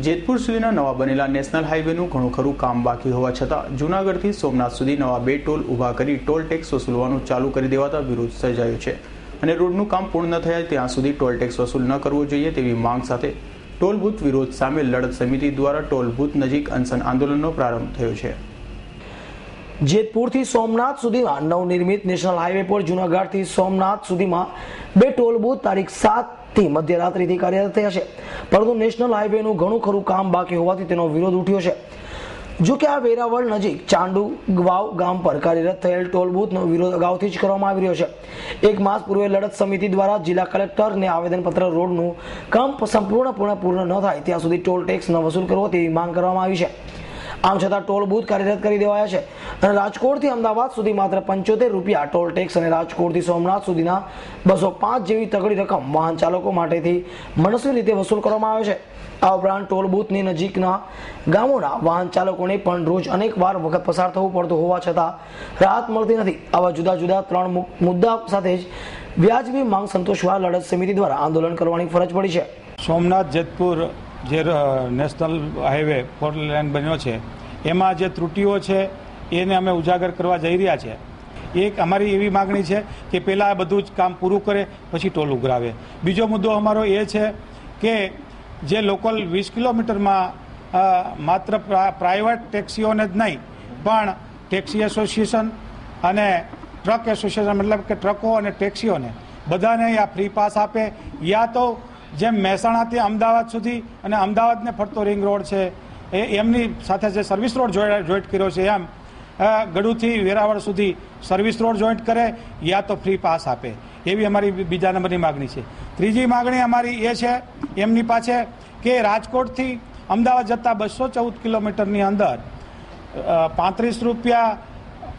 જેતપુર સુધીના નવા બનેલા નેશનલ હાઈવેનું ઘણું ખરું કામ બાકી હોવા છતાં જૂનાગઢથી સોમનાથ સુધી નવા 2 ટોલ ઊભા કરી ટોલ ટેક્સ વસૂલવાનું ચાલુ કરી દેવાતા વિરોધ સર્જાયો છે અને રોડનું કામ પૂર્ણ ન થયા ત્યાં સુધી ટોલ ટેક્સ વસૂલ ન કરવો જોઈએ તેવી માંગ સાથે ટોલ બૂથ વિરોધ સામે લડત સમિતિ દ્વારા ટોલ બૂથ નજીક અનશન આંદોલનનો પ્રારંભ થયો છે। જેતપુરથી સોમનાથ સુધીમાં નવનિર્મિત નેશનલ હાઈવે પર જૂનાગઢથી સોમનાથ સુધીમાં 2 ટોલ બૂથ તારીખ 7 થી મધ્યરાત્રિથી કાર્યરત થયા છે, પરંતુ નેશનલ હાઈવેનું ઘણું ખરું કામ બાકી હોવાથી તેનો વિરોધ ઉઠ્યો છે। જો કે આ વેરાવળ નજીક ચાંડુ ગવાવ ગામ પર કાર્યરત થયેલ ટોલ બૂથનો વિરોધ અગાઉથી જ કરવામાં આવી રહ્યો છે। 1 માસ પૂર્વે લડત સમિતિ દ્વારા જિલ્લા કલેક્ટરને આવેદનપત્ર રોડનું કામ સંપૂર્ણપણે પૂર્ણ ન થાય ત્યાં સુધી ટોલ ટેક્સ ન વસૂલ કરવો તેવી માંગ કરવામાં આવી છે। આમ છતાં ટોલ બૂથ કાર્યરત કરી દેવાયા છે અને રાજકોટથી અમદાવાદ સુધી માત્ર 75 રૂપિયા ટોલ ટેક્સ અને રાજકોટથી સોમનાથ સુધીના 205 જેવી તગડી રકમ વાહન ચાલકો માટેથી મનસ્વી રીતે વસૂલ કરવામાં આવે છે। આ ઉપરાંત ટોલ બૂથની નજીકના ગામોના વાહન ચાલકોને પણ રોજ અનેકવાર વખત પસાર થવું પડતું હોવા છતાં રાહત મળતી નથી। આવા જુદા જુદા 3 મુદ્દા સાથે જ વ્યાજબી માંગ સંતોષવા લડત સમિતિ દ્વારા આંદોલન કરવાની ફરજ પડી છે। સોમનાથ જેતપુર જે નેશનલ હાઈવે 4 લેન બન્યો છે એમાં જે ત્રુટિઓ છે એને અમે ઉજાગર કરવા જઈ રહ્યા છે। એક અમારી એવી માગણી છે કે પહેલાં આ બધું જ કામ પૂરું કરે પછી ટોલ ઉઘરાવે। બીજો મુદ્દો અમારો એ છે કે જે લોકલ 20 કિલોમીટરમાં માત્ર પ્રાઇવેટ ટેક્સીઓને જ નહીં પણ ટેક્સી એસોસિએશન અને ટ્રક એસોસિએશન મતલબ કે ટ્રકો અને ટેક્સીઓને બધાને આ ફ્રી પાસ આપે, યા તો જેમ મહેસાણાથી અમદાવાદ સુધી અને અમદાવાદને ફરતો રિંગ રોડ છે એમની સાથે જે સર્વિસ રોડ જોઈન્ટ કર્યો છે એમ ગડુથી વેરાવળ સુધી સર્વિસ રોડ જોઈન્ટ કરે યા તો ફ્રી પાસ આપે, એવી અમારી બીજા નંબરની માગણી છે। ત્રીજી માગણી અમારી એ છે એમની પાસે કે રાજકોટથી અમદાવાદ જતા 214 કિલોમીટરની અંદર 35 રૂપિયા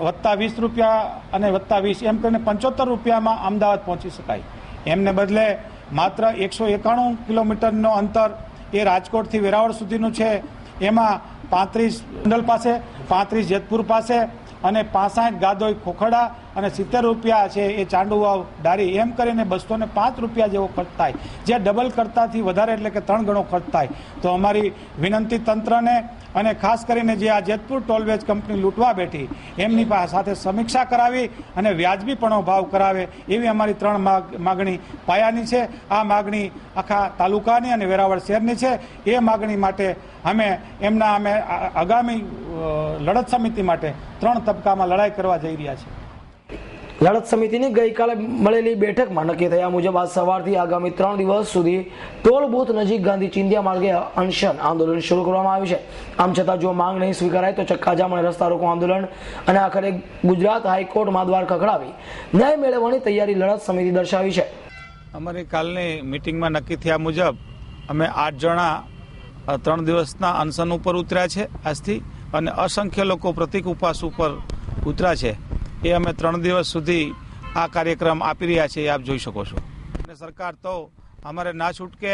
વત્તા 20 રૂપિયા અને વત્તા 20 એમ કરીને 75 રૂપિયામાં અમદાવાદ પહોંચી શકાય। એમને બદલે માત્ર 191 કિલોમીટરનો અંતર એ રાજકોટથી વેરાવળ સુધીનું છે, એમાં 35 ગોંડલ પાસે, 35 જેતપુર પાસે અને 65 ગાદોઈ ખોખડા અને 70 રૂપિયા છે એ ચાંડુવાવ ડારી, એમ કરીને 205 રૂપિયા જેવો ખર્ચ થાય, જે ડબલ કરતાથી વધારે એટલે કે 3 ગણો ખર્ચ થાય। તો અમારી વિનંતી તંત્રને અને ખાસ કરીને જે આ જેતપુર ટોલવેજ કંપની લૂંટવા બેઠી એમની સાથે સમીક્ષા કરાવી અને વ્યાજબીપણો ભાવ કરાવે એવી અમારી 3 માગણી પાયાની છે। આ માગણી આખા તાલુકાની અને વેરાવળ શહેરની છે। એ માગણી માટે અમે આગામી લડત સમિતિ માટે 3 તબક્કામાં લડાઈ કરવા જઈ રહ્યા છીએ। લડત સમિતિની ગઈકાલે મળેલી બેઠકમાં નક્કી થયા મુજબ આજ સવારથી આગામી 3 દિવસ સુધી ટોલ બૂથ નજીક ગાંધી ચિંધ્યા માર્ગે અનશન આંદોલન શરૂ કરવામાં આવ્યું છે। આમ છતાં જો માંગ નહીં સ્વીકારાય તો ચક્કાજામ અને રસ્તા રોકો આંદોલન અને આખરે ગુજરાત હાઈકોર્ટમાં દ્વાર ખખડાવી ન્યાય મેળવવાની તૈયારી લડત સમિતિ દર્શાવી છે। અમારી કાલની મિટિંગમાં નક્કી થયા મુજબ અમે 8 જણા 3 દિવસના અનશન ઉપર ઉતર્યા છે આજથી, અને અસંખ્ય લોકો પ્રતિક ઉપવાસ ઉપર ઉતર્યા છે। એ અમે 3 દિવસ સુધી આ કાર્યક્રમ આપી રહ્યા છીએ, આપ જોઈ શકો છો। અને સરકાર તો અમારે ના છૂટકે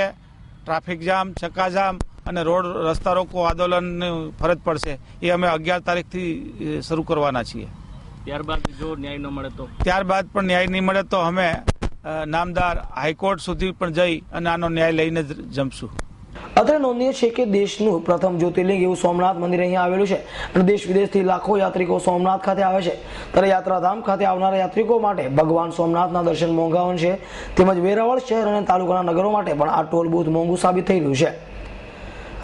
ટ્રાફિક જામ, ચક્કાજામ અને રોડ રસ્તા રોકો આંદોલનની ફરજ પડશે, એ અમે 11 તારીખથી શરૂ કરવાના છીએ। ત્યારબાદ જો ન્યાય ન મળે તો ત્યારબાદ પણ ન્યાય નહીં મળે તો અમે નામદાર હાઈકોર્ટ સુધી પણ જઈ અને આનો ન્યાય લઈને જ જમશું। અત્રે નોંધનીય છે કે દેશનું પ્રથમ જ્યોતિર્લિંગ એવું સોમનાથ મંદિર અહીંયા આવેલું છે અને દેશ વિદેશથી લાખો યાત્રિકો સોમનાથ ખાતે આવે છે, ત્યારે યાત્રાધામ ખાતે આવનારા યાત્રિકો માટે ભગવાન સોમનાથના દર્શન મોંઘા છે, તેમજ વેરાવળ શહેર અને તાલુકાના નગરો માટે પણ આ ટોલ બૂથ મોંઘું સાબિત થઈ રહ્યું છે।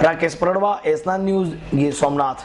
Rakesh Paradva, S9 news, Gir Somnath.